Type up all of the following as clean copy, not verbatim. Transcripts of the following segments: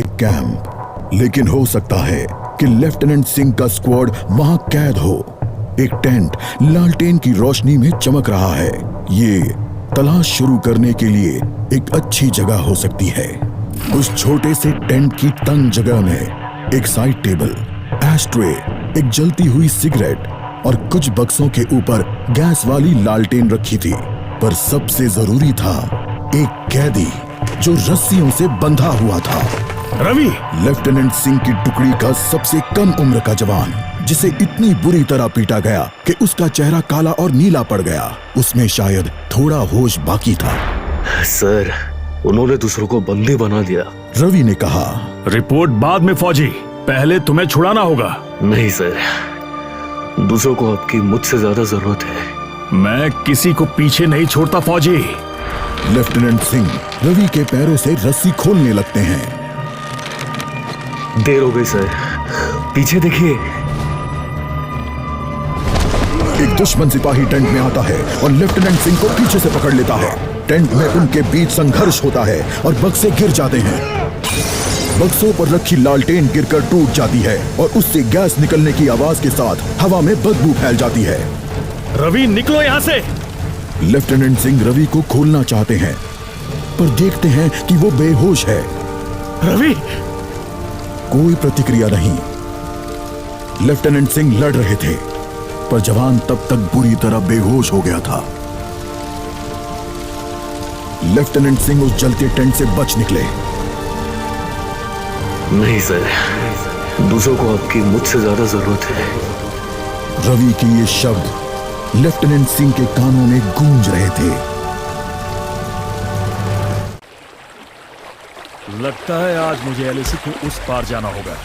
एक कैंप, लेकिन हो सकता है कि लेफ्टिनेंट सिंह का स्क्वाड वहां कैद हो। एक टेंट लालटेन की रोशनी में चमक रहा है। ये तलाश शुरू करने के लिए एक अच्छी जगह हो सकती है। उस छोटे से टेंट की तंग जगह में एक साइड टेबल, एस्ट्रे, एक जलती हुई सिगरेट और कुछ बक्सों के ऊपर गैस वाली लालटेन रखी थी। पर सबसे जरूरी था एक कैदी जो रस्सियों से बंधा हुआ था। रवि! लेफ्टिनेंट सिंह की टुकड़ी का सबसे कम उम्र का जवान, जिसे इतनी बुरी तरह पीटा गया कि उसका चेहरा काला और नीला पड़ गया। उसमें शायद थोड़ा होश बाकी था। सर, उन्होंने दूसरों को बंदी बना दिया। रवि ने कहा। रिपोर्ट बाद में फौजी, पहले तुम्हें छुड़ाना होगा। नहीं सर, दूसरों को आपकी मुझसे ज्यादा जरूरत है। मैं किसी को पीछे नहीं छोड़ता फौजी। लेफ्टिनेंट सिंह रवि के पैरों से रस्सी खोलने लगते हैं। देर हो गई सर, पीछे देखिए। एक दुश्मन सिपाही टेंट में आता है और लेफ्टिनेंट सिंह को पीछे से पकड़ लेता है। टेंट में उनके बीच संघर्ष होता है और बक्से गिर जाते हैं। बक्सों पर रखी लालटेन गिरकर टूट जाती है और उससे गैस निकलने की आवाज के साथ हवा में बदबू फैल जाती है। रवि, निकलो यहाँ से! लेफ्टिनेंट सिंह रवि को खोलना चाहते हैं, पर देखते हैं कि वो बेहोश है। रवि! कोई प्रतिक्रिया नहीं। लेफ्टिनेंट सिंह लड़ रहे थे, पर जवान तब तक बुरी तरह बेहोश हो गया था। लेफ्टिनेंट सिंह उस जलते टेंट से बच निकले। नहीं सर, दूसरों को आपकी मुझसे ज्यादा जरूरत है। रवि के ये शब्द लेफ्टिनेंट सिंह के कानों में गूंज रहे थे। लगता है आज मुझे एलएसी के उस पार जाना होगा।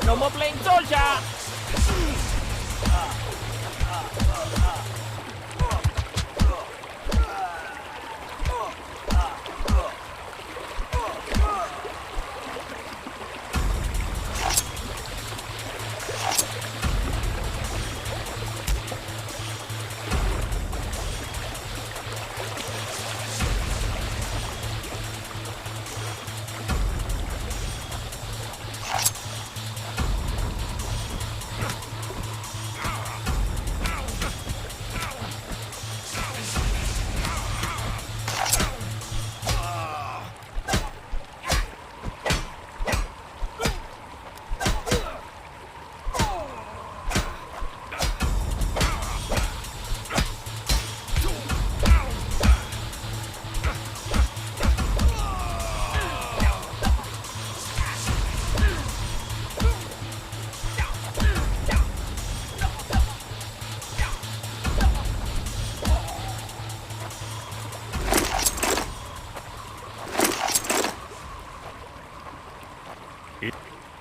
No more playing soldier!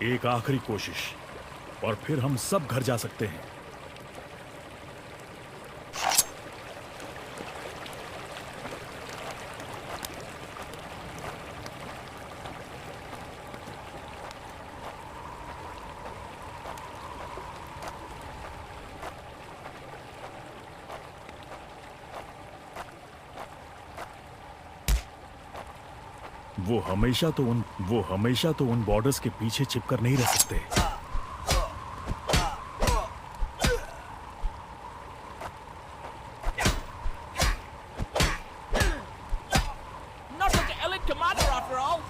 एक आखिरी कोशिश और फिर हम सब घर जा सकते हैं। वो हमेशा तो उन बॉर्डर्स के पीछे छिपकर नहीं रह सकते। Not such an elite commander after all!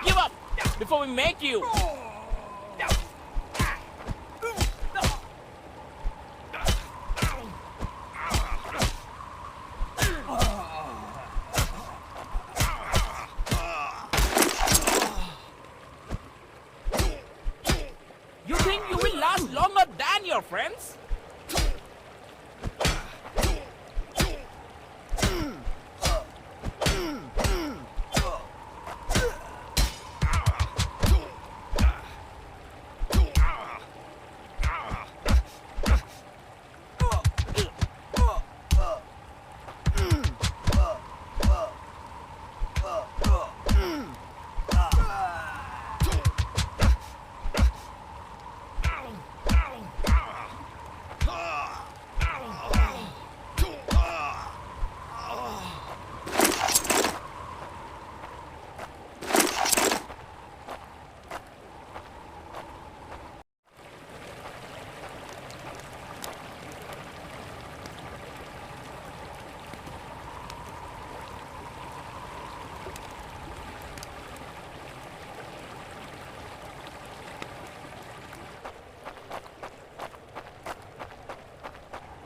Give up before we make you! You think you will last longer than your friends?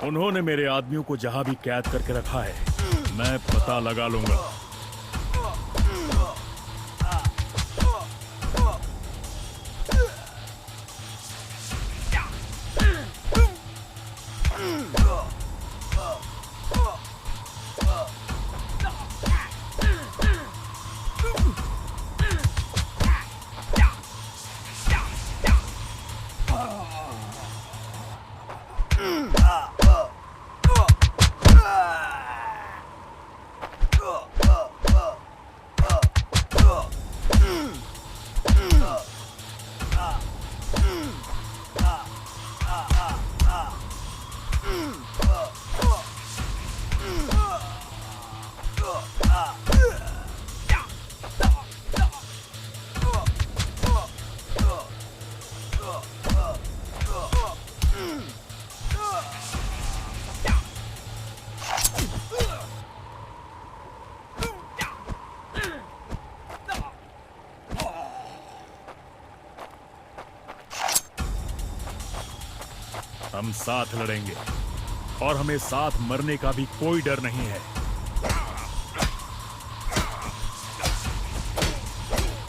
उन्होंने मेरे आदमियों को जहां भी कैद करके रखा है, मैं पता लगा लूंगा। हम साथ लड़ेंगे और हमें साथ मरने का भी कोई डर नहीं है।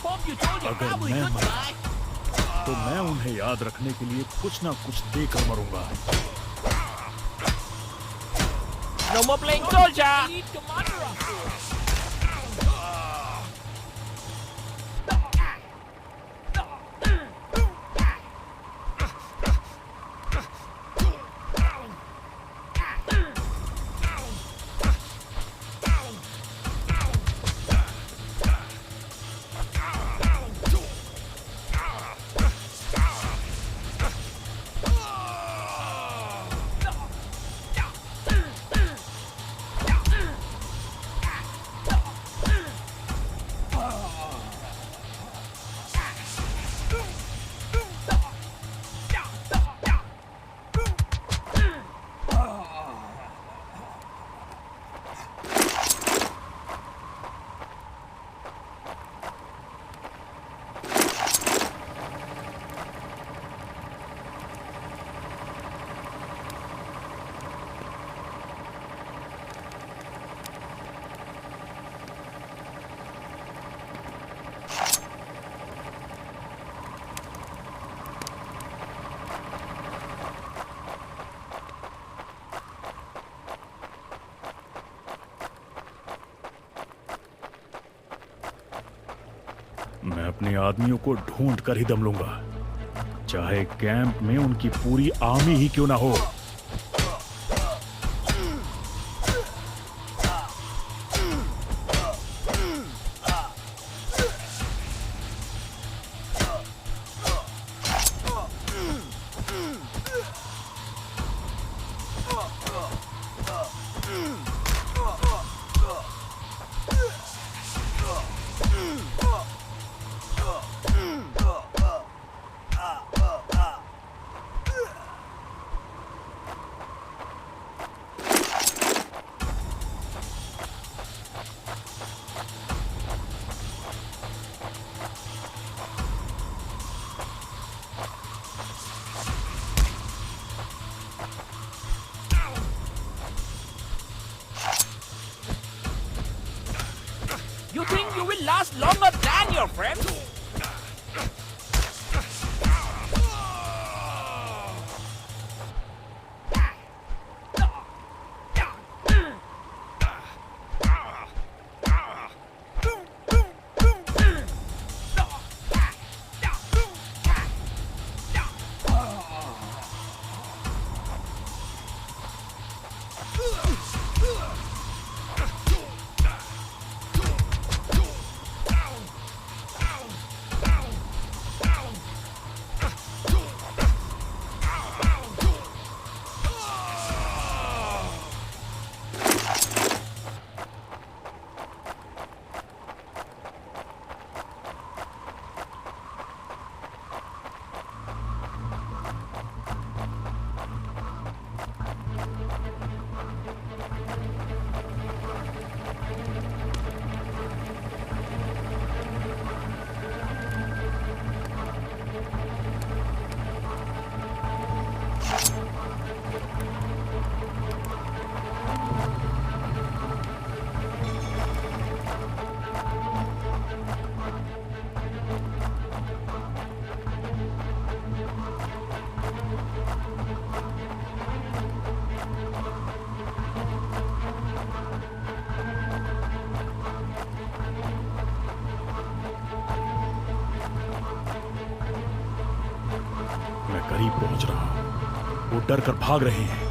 Bob, you told your अगर family मैं मरा goodbye. तो मैं उन्हें याद रखने के लिए कुछ ना कुछ देकर मरूंगा। No more playing soldier. Lead commander up here. मैं अपने आदमियों को ढूंढ कर ही दम लूंगा, चाहे कैंप में उनकी पूरी आर्मी ही क्यों ना हो। मैं करीब पहुंच रहा हूं। वो डर कर भाग रहे हैं।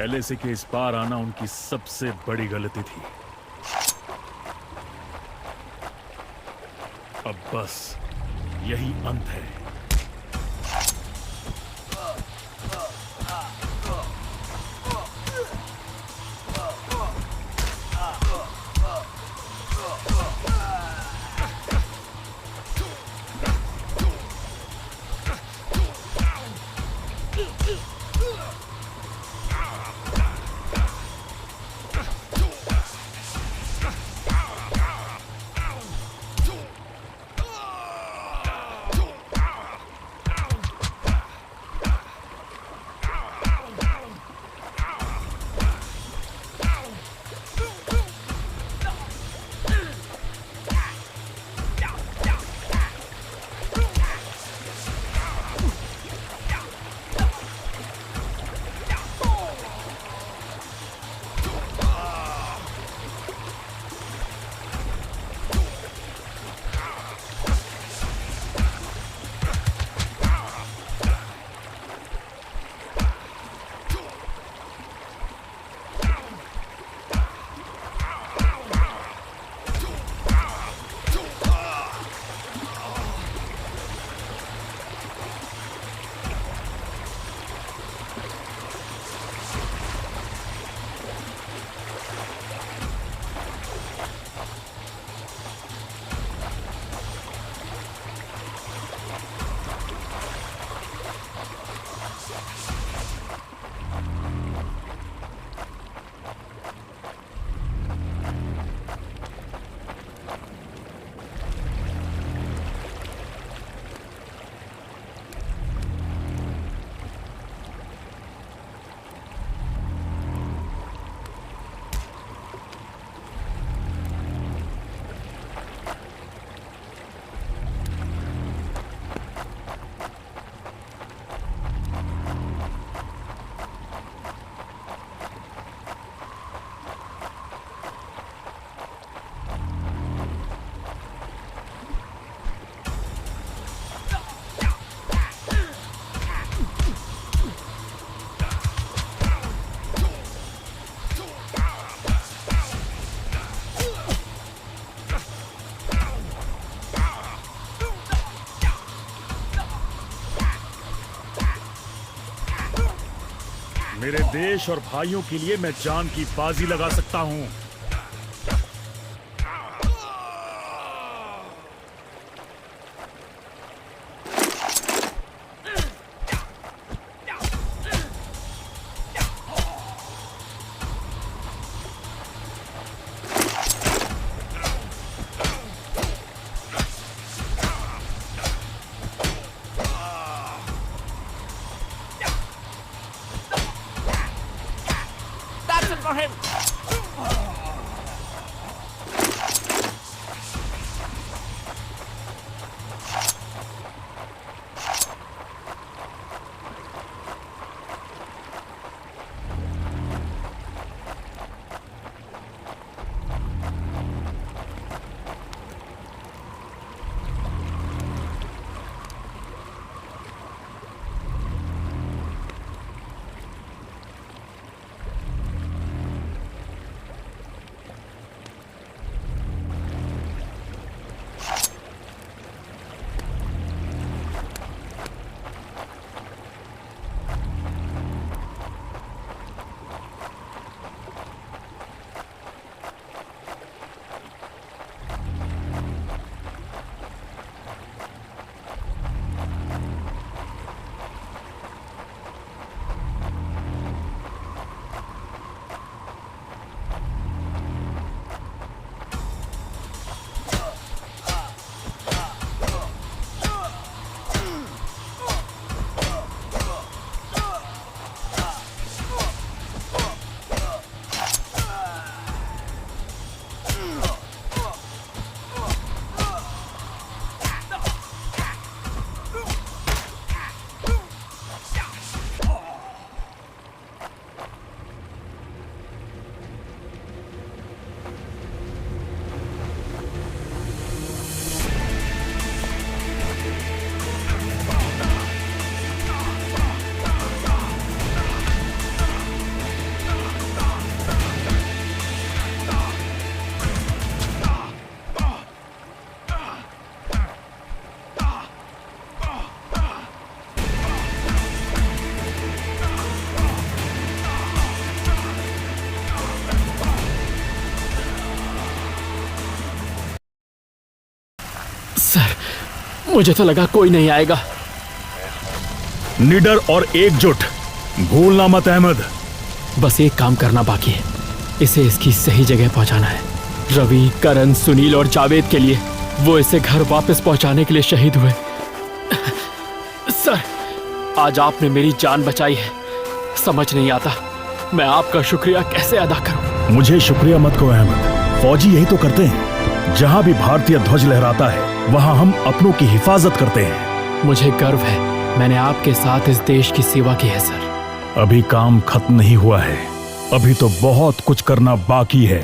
एलएसी के इस पार आना उनकी सबसे बड़ी गलती थी। अब बस यही अंत है। मेरे देश और भाइयों के लिए मैं जान की बाजी लगा सकता हूं। That's it for him. मुझे तो लगा कोई नहीं आएगा। निडर और एकजुट, भूलना मत अहमद। बस एक काम करना बाकी है, इसे इसकी सही जगह पहुंचाना है। रवि, करण, सुनील और जावेद के लिए वो इसे घर वापस पहुंचाने के लिए शहीद हुए। सर, आज आपने मेरी जान बचाई है। समझ नहीं आता मैं आपका शुक्रिया कैसे अदा करूं। मुझे शुक्रिया मत कहो अहमद, फौजी यही तो करते हैं। जहां भी भारतीय ध्वज लहराता है वहां हम अपनों की हिफाजत करते हैं। मुझे गर्व है, मैंने आपके साथ इस देश की सेवा की है सर। अभी काम खत्म नहीं हुआ है, अभी तो बहुत कुछ करना बाकी है।